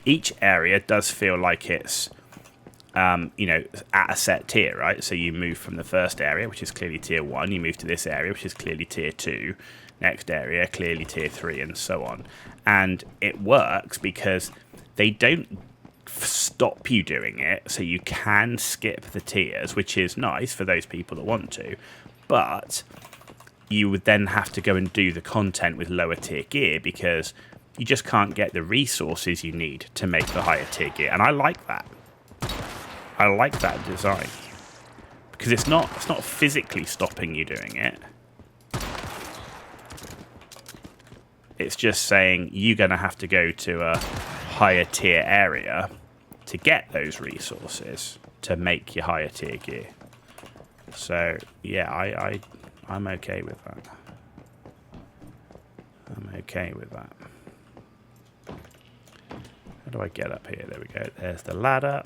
each area does feel like it's you know, at a set tier, right? So you move from the first area, which is clearly tier 1, you move to this area, which is clearly tier 2, next area, clearly tier 3, and so on. And it works because they don't stop you doing it, so you can skip the tiers, which is nice for those people that want to, but you would then have to go and do the content with lower tier gear because you just can't get the resources you need to make the higher tier gear. And I like that. I like that design because it's not physically stopping you doing it. It's just saying you're going to have to go to a higher tier area to get those resources to make your higher tier gear. So yeah, I'm okay with that. I'm okay with that. How do I get up here? There we go. There's the ladder.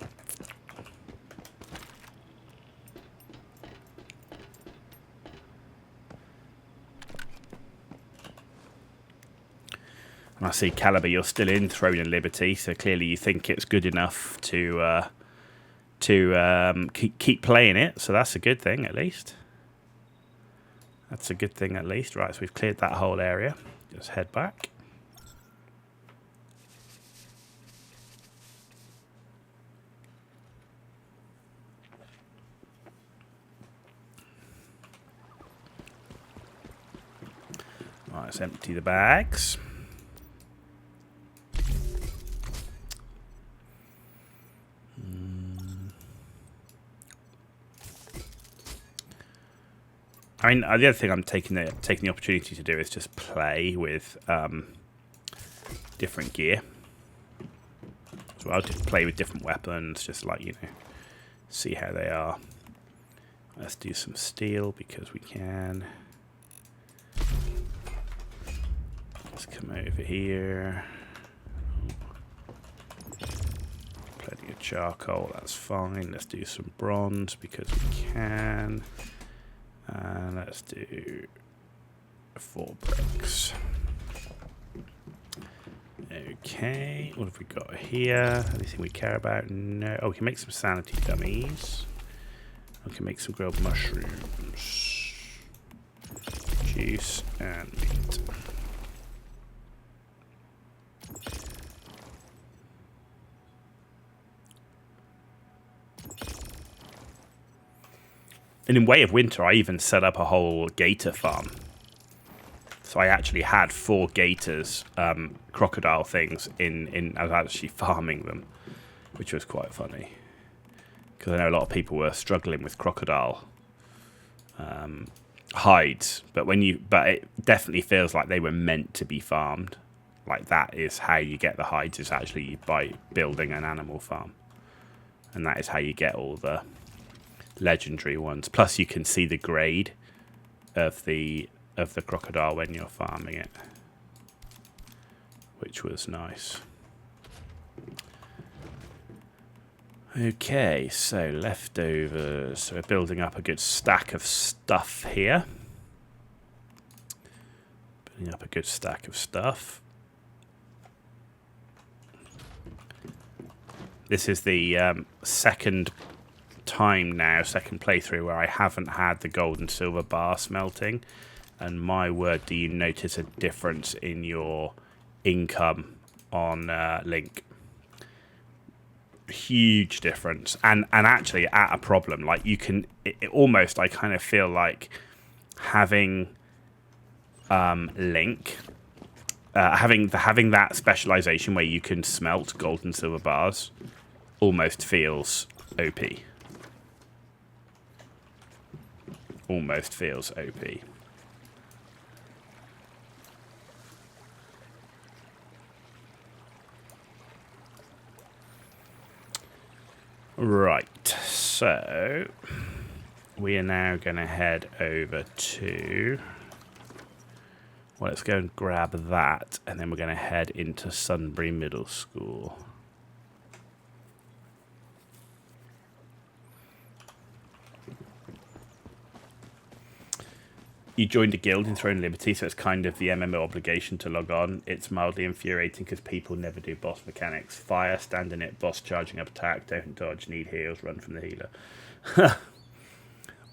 And I see, Caliber, you're still in Throne and Liberty, so clearly you think it's good enough to keep playing it. So that's a good thing, at least. That's a good thing, at least. Right, so we've cleared that whole area. Just head back. Right, let's empty the bags. I mean, the other thing I'm taking the opportunity to do is just play with different gear. So I'll just play with different weapons, just like, you know, see how they are. Let's do some steel because we can. Let's come over here. Plenty of charcoal, that's fine. Let's do some bronze because we can. And let's do 4 bricks. Okay, what have we got here? Anything we care about? No. Oh, we can make some sanity dummies. We can make some grilled mushrooms. Juice and meat. And in Way of Winter, I even set up a whole gator farm. So I actually had 4 gators, crocodile things, I was actually farming them, which was quite funny. Because I know a lot of people were struggling with crocodile hides, but it definitely feels like they were meant to be farmed. Like, that is how you get the hides, is actually by building an animal farm. And that is how you get all the legendary ones. Plus you can see the grade of the crocodile when you're farming it, which was nice. Okay, so leftovers. So we're building up a good stack of stuff here. Building up a good stack of stuff. This is the second playthrough where I haven't had the gold and silver bar smelting, and my word, do you notice a difference in your income on Link? Huge difference, and actually at a problem. Like, you can almost, I kind of feel like having Link having that specialization where you can smelt gold and silver bars almost feels OP. Almost feels OP. Right, so we are now going to head over to... Well, let's go and grab that, and then we're going to head into Sunbury Middle School. You joined a guild in Throne Liberty, so it's kind of the MMO obligation to log on. It's mildly infuriating because people never do boss mechanics. Fire, stand in it, boss charging up attack, don't dodge, need heals, run from the healer.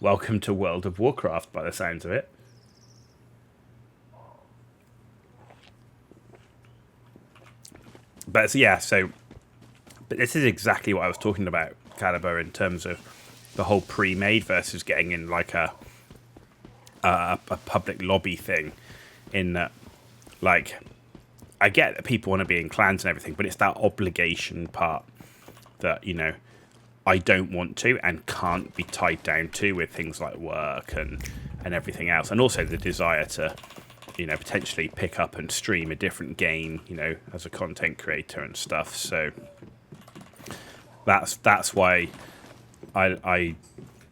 Welcome to World of Warcraft, by the sounds of it. But yeah, but this is exactly what I was talking about, Caliber, in terms of the whole pre-made versus getting in like a public lobby thing. In that, like, I get that people want to be in clans and everything, but it's that obligation part that, you know, I don't want to and can't be tied down to with things like work and everything else, and also the desire to, you know, potentially pick up and stream a different game, you know, as a content creator and stuff. So that's why I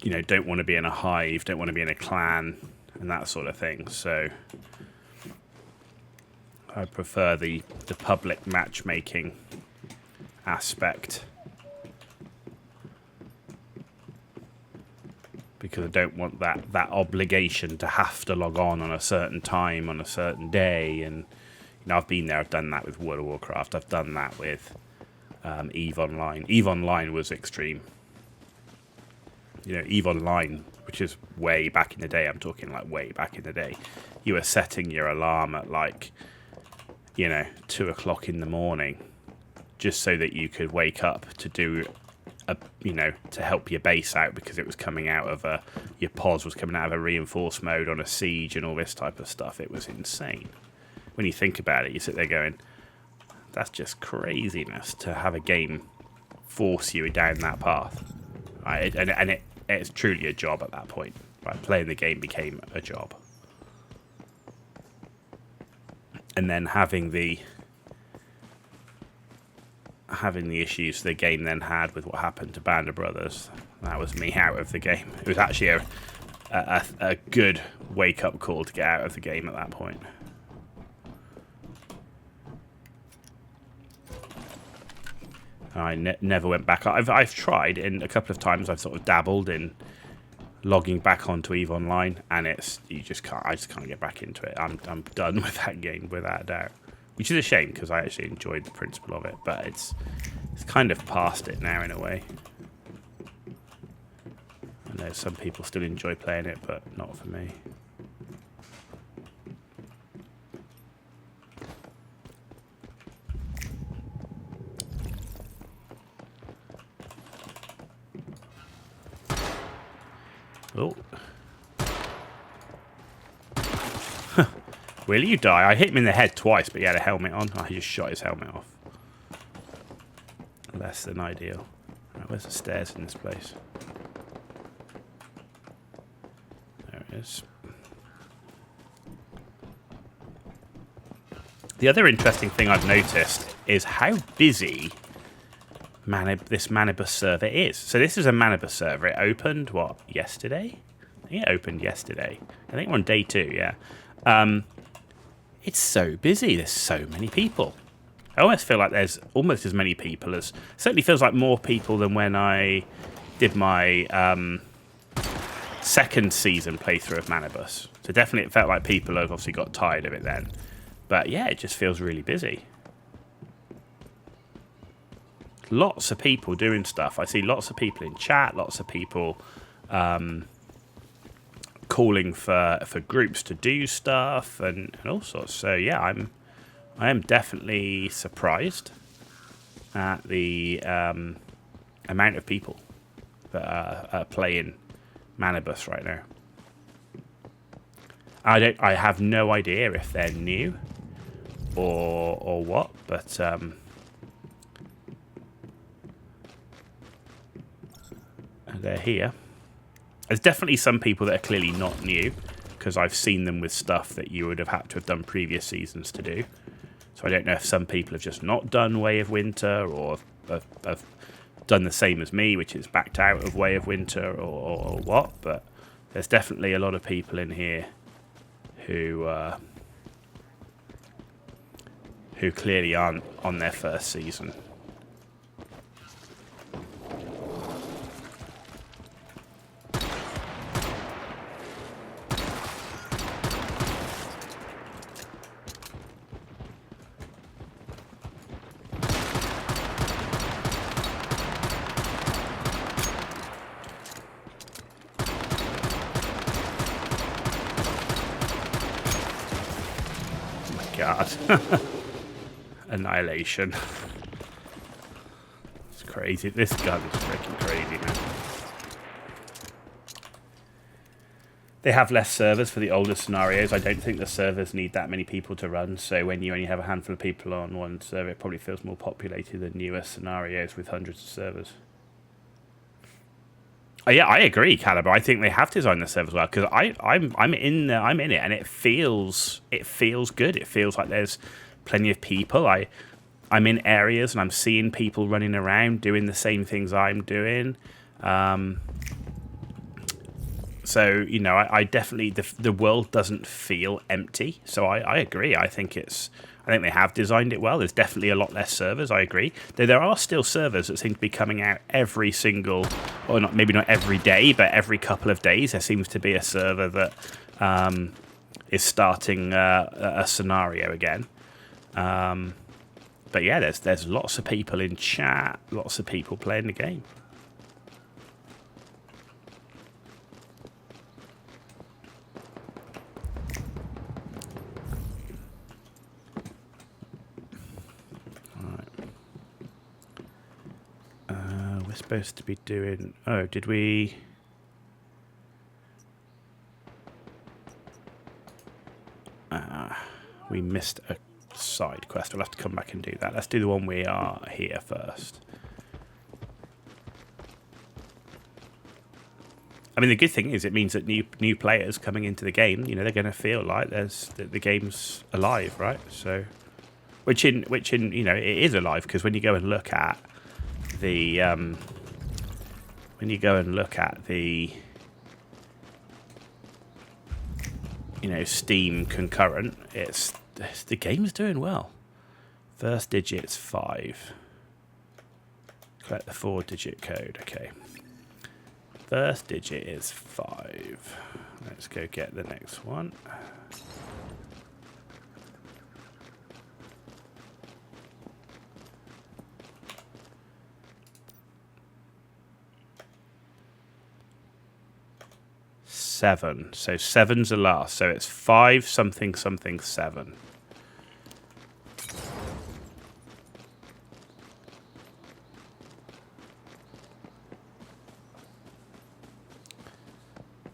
you know, don't want to be in a hive, don't want to be in a clan and that sort of thing. So I prefer the public matchmaking aspect, because I don't want that obligation to have to log on a certain time on a certain day. And, you know, I've been there, I've done that with World of Warcraft, I've done that with EVE Online. EVE Online was extreme. You know, EVE Online, which is way back in the day, I'm talking like way back in the day, you were setting your alarm at like, you know, 2 o'clock in the morning just so that you could wake up to do you know, to help your base out, because it was coming out of your pos was coming out of a reinforced mode on a siege and all this type of stuff. It was insane. When you think about it, you sit there going, that's just craziness to have a game force you down that path. Right? And it's truly a job at that point. Right? Playing the game became a job. And then having the issues the game then had with what happened to Band of Brothers, that was me out of the game. It was actually a good wake-up call to get out of the game at that point. I never went back. I've tried, in a couple of times I've sort of dabbled in logging back onto EVE Online, and I just can't get back into it. I'm done with that game without a doubt. Which is a shame, because I actually enjoyed the principle of it, but it's kind of past it now in a way. I know some people still enjoy playing it, but not for me. Oh. Will you die? I hit him in the head twice, but he had a helmet on. I just shot his helmet off. Less than ideal. Right, where's the stairs in this place? There it is. The other interesting thing I've noticed is how busy this Manibus server is. So this is a Manibus server. It opened, what, yesterday? I think it opened yesterday. I think we're on day 2, yeah. It's so busy. There's so many people. I almost feel like there's almost as many people as... Certainly feels like more people than when I did my second season playthrough of Manibus. So definitely it felt like people have obviously got tired of it then. But yeah, it just feels really busy. Lots of people doing stuff. I see lots of people in chat, lots of people calling for groups to do stuff and all sorts. So yeah, I am definitely surprised at the amount of people that are playing Manibus right now. I have no idea if they're new or what, but they're here. There's definitely some people that are clearly not new, because I've seen them with stuff that you would have had to have done previous seasons to do. So I don't know if some people have just not done Way of Winter, or have done the same as me, which is backed out of Way of Winter, or what. But there's definitely a lot of people in here who clearly aren't on their first season. card. Annihilation. It's crazy. This gun is freaking crazy, man. They have less servers for the older scenarios. I don't think the servers need that many people to run, so when you only have a handful of people on one server, it probably feels more populated than newer scenarios with hundreds of servers. Oh, yeah, I agree, Caliber. I think they have designed the servers well because I'm in it, and it feels good. It feels like there's plenty of people. I'm in areas and I'm seeing people running around doing the same things I'm doing. So, you know, I definitely, the world doesn't feel empty. So I agree. I think they have designed it well. There's definitely a lot less servers. I agree. Though there are still servers that seem to be coming out every single, or maybe not every day, but every couple of days. There seems to be a server that is starting a scenario again. But yeah, there's lots of people in chat, lots of people playing the game. We're supposed to be doing... Oh, did we... we missed a side quest. We'll have to come back and do that. Let's do the one we are here first. I mean, the good thing is it means that new players coming into the game, you know, they're going to feel like the game's alive, right? So, which in you know, it is alive because when you go and look at the you know, Steam concurrent, the game's doing well. First digit's 5. Collect the 4-digit code. Okay. First digit is 5. Let's go get the next one. Seven. So 7's the last. So it's 5 something something 7.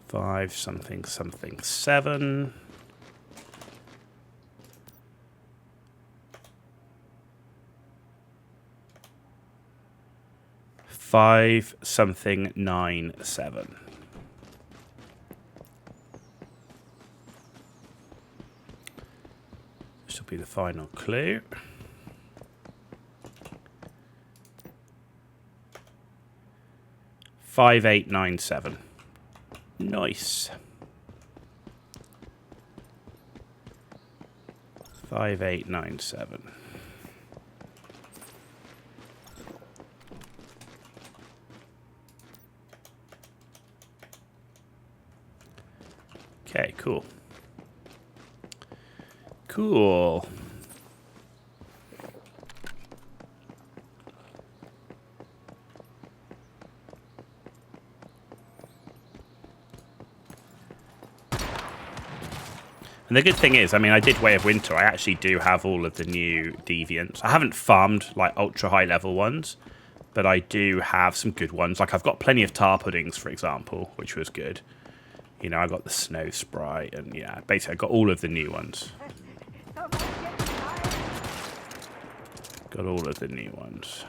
Five something something 7. Five something 9 7. This will be the final clue. Five 8 9 7. Nice. 5 8 9 7. Okay, cool. Cool. And the good thing is, I mean, I did Way of Winter. I actually do have all of the new deviants. I haven't farmed, like, ultra high level ones, but I do have some good ones. Like, I've got plenty of tar puddings, for example, which was good. You know, I got the Snow Sprite, and, yeah, basically I got all of the new ones. Got all of the new ones.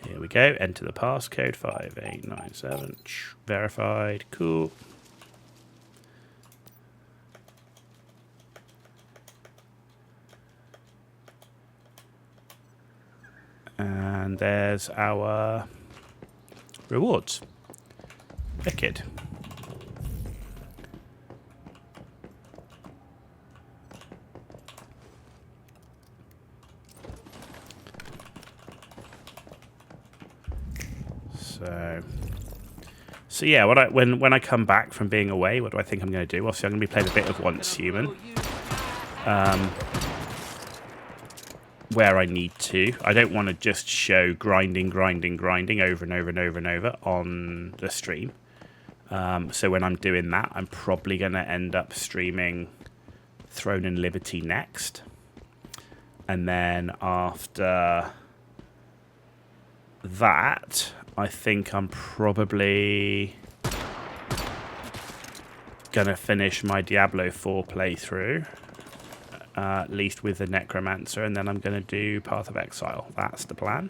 Here we go. Enter the passcode 5897. Verified. Cool. And there's our rewards. Wicked. So yeah, when I come back from being away, what do I think I'm going to do? Obviously, I'm going to be playing a bit of Once Human, where I need to. I don't want to just show grinding over and over and over and over on the stream. So when I'm doing that, I'm probably going to end up streaming Throne and Liberty next. And then after that, I think I'm probably going to finish my Diablo 4 playthrough, at least with the Necromancer, and then I'm going to do Path of Exile. That's the plan.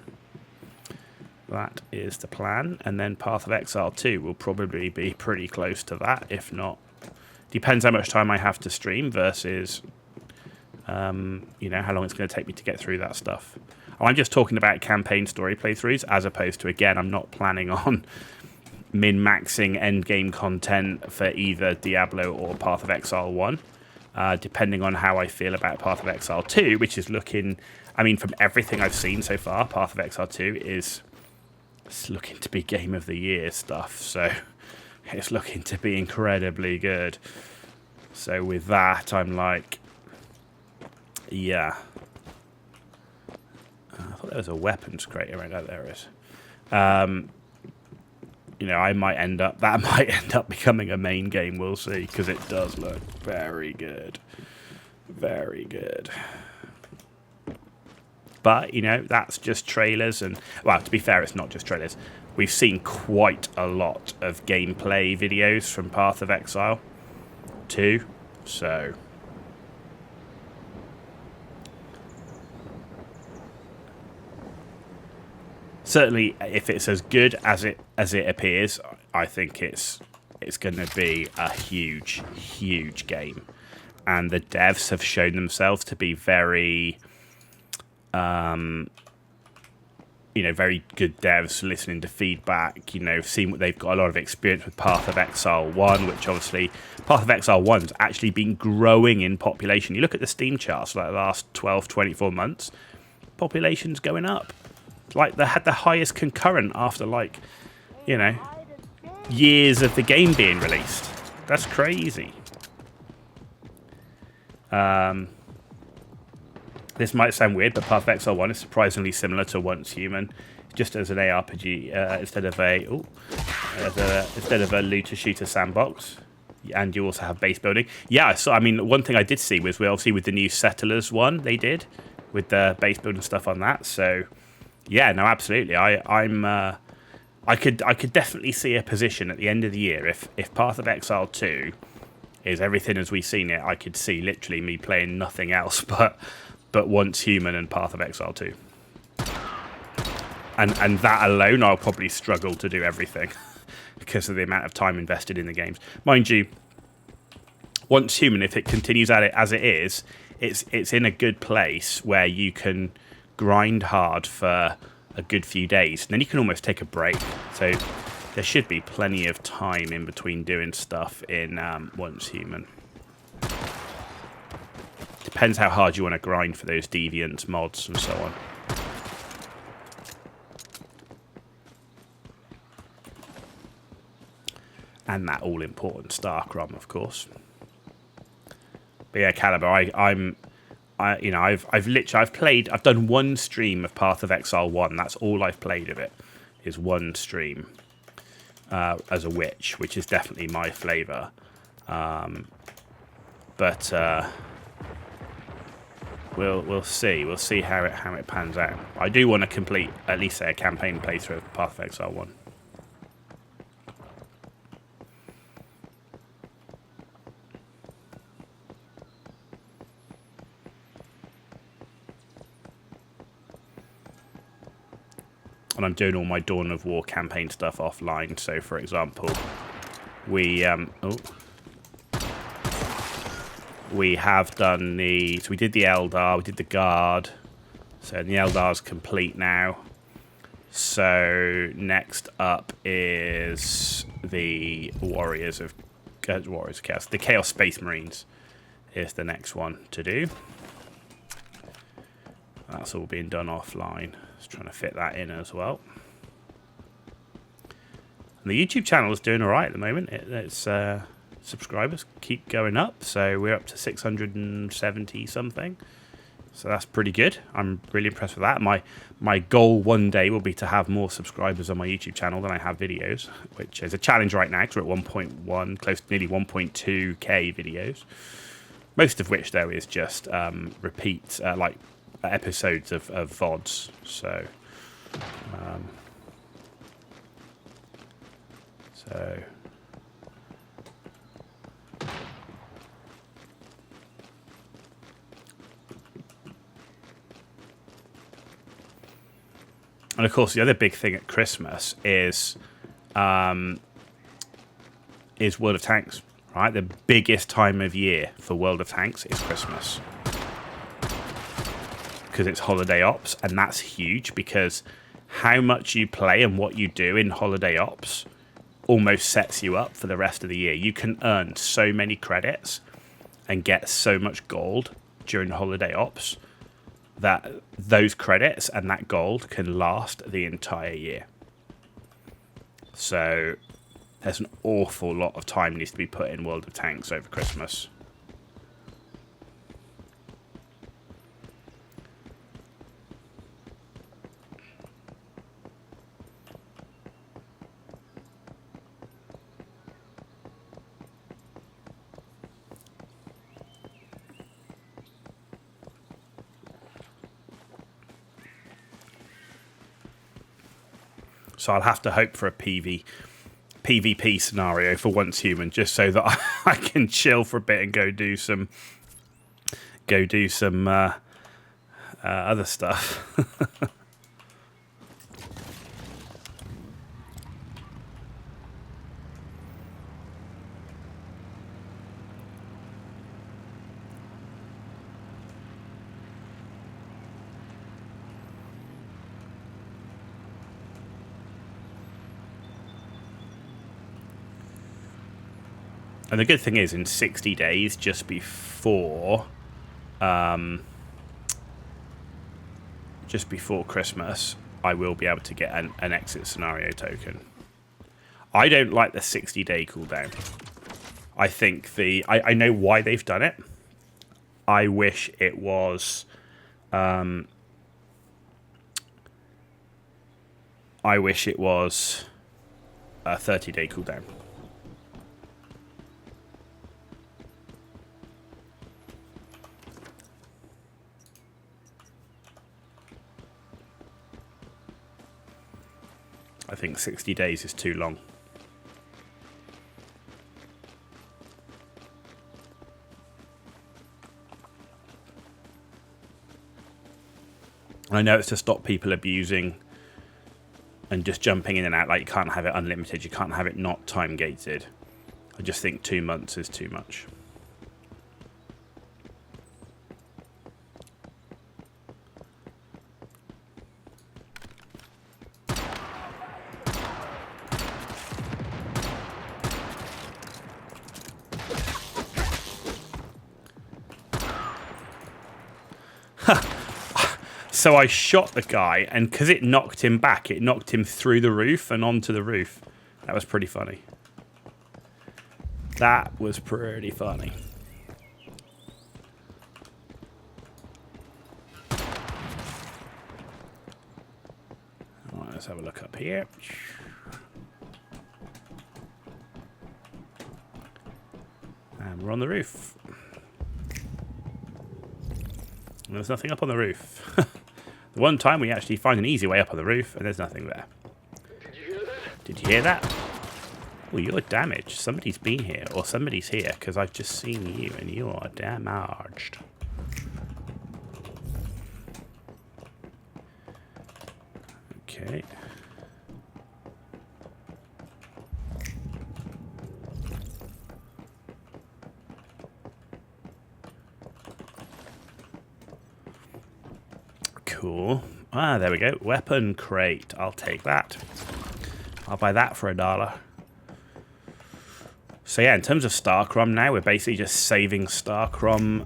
That is the plan. And then Path of Exile 2 will probably be pretty close to that, if not. Depends how much time I have to stream versus, you know, how long it's going to take me to get through that stuff. I'm just talking about campaign story playthroughs, as opposed to, again, I'm not planning on min-maxing endgame content for either Diablo or Path of Exile 1. Depending on how I feel about Path of Exile 2, which is looking, I mean, from everything I've seen so far, Path of Exile 2 is it's looking to be Game of the Year stuff, so it's looking to be incredibly good. So with that, I'm like, yeah. I thought there was a weapons crate around. Oh, there is. You know, I might end up, that might end up becoming a main game, we'll see, because it does look very good. Very good. But, you know, that's just trailers, and, well, to be fair, it's not just trailers. We've seen quite a lot of gameplay videos from Path of Exile 2, so certainly, if it's as good as it appears, I think it's going to be a huge game. And the devs have shown themselves to be very, you know, very good devs, listening to feedback, you know, seeing what they've got a lot of experience with Path of Exile 1, which obviously Path of Exile 1's actually been growing in population. You look at the Steam charts like the last 12, 24 months, population's going up. Like, they had the highest concurrent after, like, you know, years of the game being released. That's crazy. This might sound weird, but Path of Exile 1 is surprisingly similar to Once Human, just as an ARPG instead of a looter shooter sandbox. And you also have base building. Yeah, so I mean, one thing I did see was, obviously with the new Settlers one they did with the base building stuff on that. So yeah, no, absolutely. I could definitely see a position at the end of the year if Path of Exile 2 is everything as we've seen it. I could see literally me playing nothing else but Once Human and Path of Exile 2. And that alone, I'll probably struggle to do everything because of the amount of time invested in the games. Mind you, Once Human, if it continues at it as it is, it's in a good place where you can grind hard for a good few days, and then you can almost take a break. So there should be plenty of time in between doing stuff in Once Human. Depends how hard you want to grind for those deviants, mods, and so on. And that all-important Starcrom, of course. But yeah, Caliber, I've done one stream of Path of Exile 1. That's all I've played of it, is one stream as a witch, which is definitely my flavour. But we'll see. We'll see how it pans out. I do want to complete at least a campaign playthrough of Path of Exile 1. And I'm doing all my Dawn of War campaign stuff offline. So, for example, we have done the... So we did the Eldar, we did the Guard. So the Eldar's complete now. So next up is the Warriors of Chaos. The Chaos Space Marines is the next one to do. That's all being done offline. Just trying to fit that in as well. And the YouTube channel is doing all right at the moment. It's subscribers keep going up, so we're up to 670 something. So that's pretty good. I'm really impressed with that. My goal one day will be to have more subscribers on my YouTube channel than I have videos, which is a challenge right now because we're at 1.1, close to nearly 1.2k videos. Most of which, though, is just repeat, like episodes of VODs. So, and of course, the other big thing at Christmas is World of Tanks. Right, the biggest time of year for World of Tanks is Christmas because it's holiday ops, and that's huge because how much you play and what you do in holiday ops almost sets you up for the rest of the year. You can earn so many credits and get so much gold during holiday ops that those credits and that gold can last the entire year. So there's an awful lot of time needs to be put in World of Tanks over Christmas. So I'll have to hope for a PvP scenario for Once Human, just so that I can chill for a bit and go do some other stuff. And the good thing is, in 60 days, just before Christmas, I will be able to get an exit scenario token. I don't like the 60-day cooldown. I think I know why they've done it. I wish it was a 30-day cooldown. I think 60 days is too long. I know it's to stop people abusing and just jumping in and out. Like, you can't have it unlimited. You can't have it not time gated. I just think 2 months is too much. So I shot the guy, and because it knocked him back, it knocked him through the roof and onto the roof. That was pretty funny. That was pretty funny. All right, let's have a look up here. And we're on the roof. And there's nothing up on the roof. The one time we actually find an easy way up on the roof, and there's nothing there. Did you hear that? Oh, you're damaged. Somebody's been here, or somebody's here, because I've just seen you, and you are damaged. Okay. Cool. Ah, there we go. Weapon crate. I'll take that. I'll buy that for $1. So yeah, in terms of Starcrom now, we're basically just saving Starcrom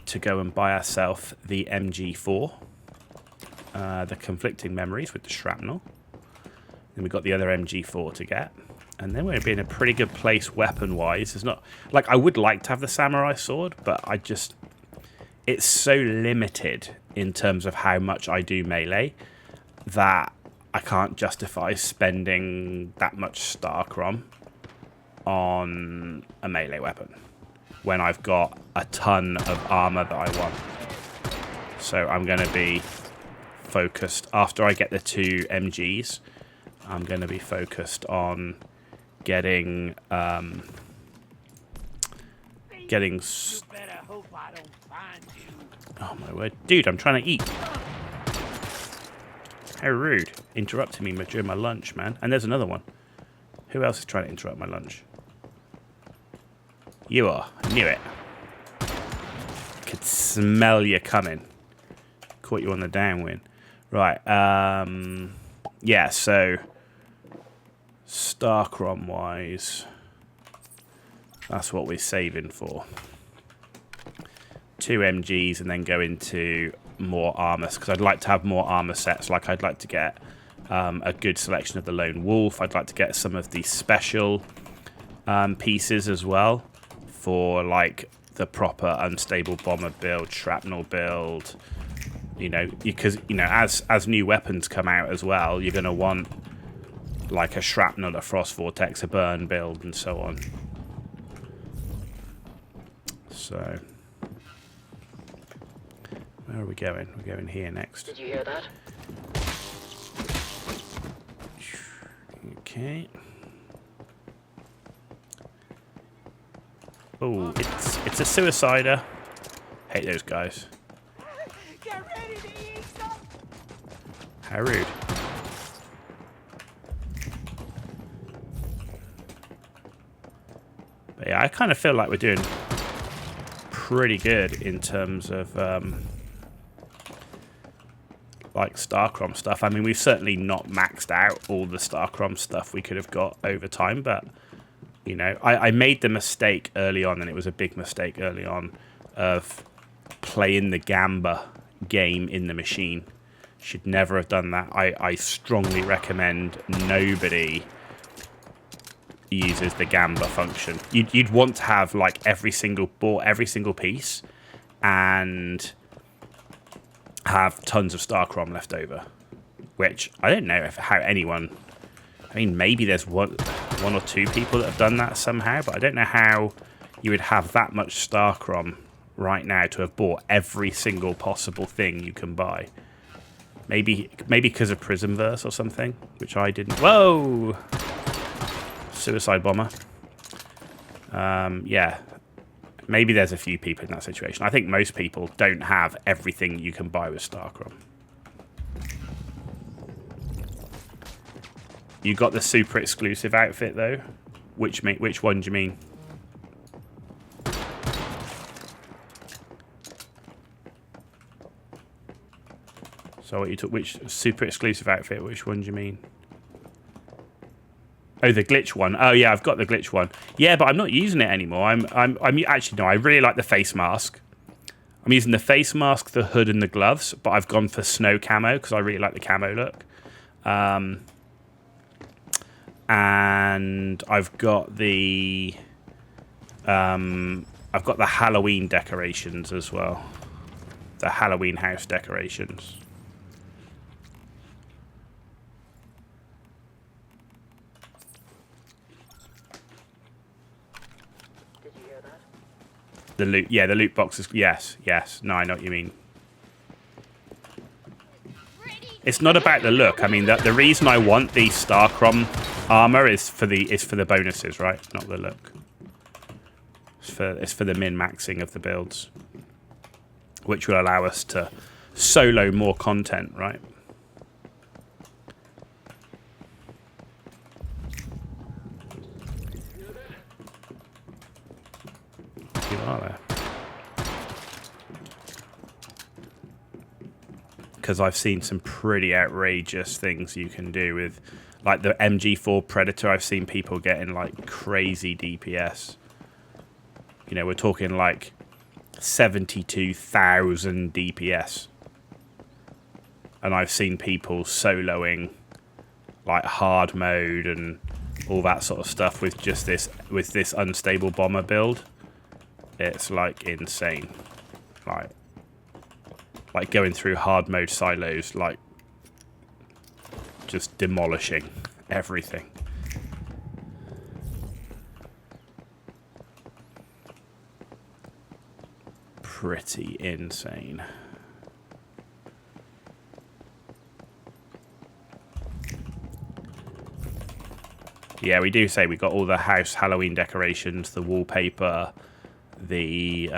to go and buy ourselves the MG4. The conflicting memories with the shrapnel. Then we've got the other MG4 to get. And then we're going to be in a pretty good place weapon-wise. It's not... Like, I would like to have the samurai sword, but I just... it's so limited in terms of how much I do melee that I can't justify spending that much Starcrom on a melee weapon when I've got a ton of armor that I want. So I'm going to be focused, after I get the 2 MGs, I'm going to be focused on getting oh my word, dude, I'm trying to eat. How rude, interrupting me during my lunch, man. And there's another one. Who else is trying to interrupt my lunch? You are. I knew it. I could smell you coming. Caught you on the downwind. Right, yeah, so Starcrom wise, that's what we're saving for. 2 MGs and then go into more armor, because I'd like to have more armor sets. Like, I'd like to get a good selection of the Lone Wolf. I'd like to get some of the special pieces as well for like the proper unstable bomber build, shrapnel build. You know, because, you know, as new weapons come out as well, you're going to want like a shrapnel, a frost vortex, a burn build, and so on. So, where are we going? We're going here next. Did you hear that? Okay. Oh, it's a suicider. Hate those guys. Get ready to eat some. How rude. But yeah, I kind of feel like we're doing pretty good in terms of like Starcrom stuff. I mean, we've certainly not maxed out all the Starcrom stuff we could have got over time, but you know, I made the mistake early on, and it was a big mistake early on, of playing the Gamba game in the machine. Should never have done that. I strongly recommend nobody uses the Gamba function. You'd want to have like every single piece and have tons of Starcrom left over, which I don't know how anyone. I mean, maybe there's one or two people that have done that somehow, but I don't know how you would have that much Starcrom right now to have bought every single possible thing you can buy. Maybe because of Prismverse or something, which I didn't. Whoa! Suicide bomber. Yeah. Maybe there's a few people in that situation. I think most people don't have everything you can buy with Starcrom. You got the super exclusive outfit though. Which one do you mean? So what you took? Which super exclusive outfit? Which one do you mean? Oh, the glitch one. Oh yeah, I've got the glitch one. Yeah, but I'm not using it anymore. I'm actually no. I really like the face mask. I'm using the face mask, the hood, and the gloves. But I've gone for snow camo because I really like the camo look. And I've got the Halloween decorations as well. The Halloween house decorations. Did you hear that? The loot, yeah, the loot boxes. Yes. No, I know what you mean. It's not about the look. I mean, the reason I want the Starcrom armor is for the bonuses, right? Not the look. It's for the min-maxing of the builds, which will allow us to solo more content, right? You are there. Because I've seen some pretty outrageous things you can do with, like the MG4 Predator. I've seen people getting like crazy DPS. You know, we're talking like 72,000 DPS. And I've seen people soloing like hard mode and all that sort of stuff with just this unstable bomber build. It's like insane. Like like going through hard mode silos, like just demolishing everything. Pretty insane. Yeah, we do say we got all the house Halloween decorations, the wallpaper, the